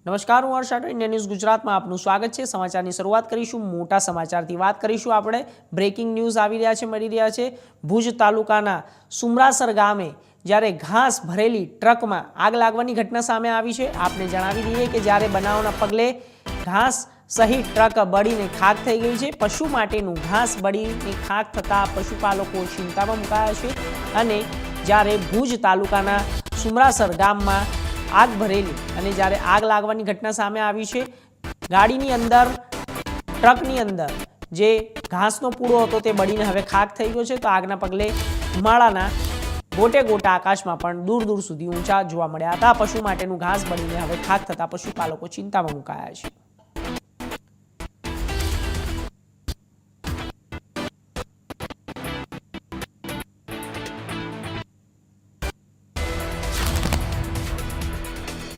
નમસ્કાર, હું હર્ષ Rathod, India news ગુજરાતમાં આપનું સ્વાગત છે। સમાચારની શરૂઆત કરીશું મોટા સમાચારથી। વાત કરીશું આપણે બ્રેકિંગ ન્યૂઝ આવી રહ્યા છે, મળી રહ્યા છે। ભુજ તાલુકાના સુમરાસર ગામે જ્યારે ઘાસ ભરેલી ટ્રકમાં આગ લાગવાની ઘટના સામે આવી છે। આપને જણાવી દઈએ કે જ્યારે બનાવના પગલે ઘાસ સહિત ટ્રક બળીને ખાક થઈ ગઈ છે। પશુ માટેનું ઘાસ બળીને ખાક થતાં પશુપાલકો ચિંતામાં મુકાયા છે અને જ્યારે ભુજ તાલુકાના સુમરાસર ગામમાં आग भरेली અને જ્યારે આગ લાગવાની ઘટના સામે આવી છે। ગાડીની અંદર ટ્રકની અંદર જે ઘાસનો પૂળો હતો તે બળીને હવે ખાક થઈ ગયો છે। તો આગના પગલે ધુમાડાના ગોટે ગોટા આકાશમાં પણ દૂર દૂર સુધી ઊંચા જોવા મળ્યા હતા। પશુ માટેનું ઘાસ બળીને હવે ખાક થતા પશુપાલકો ચિંતામાં મુકાયા છે।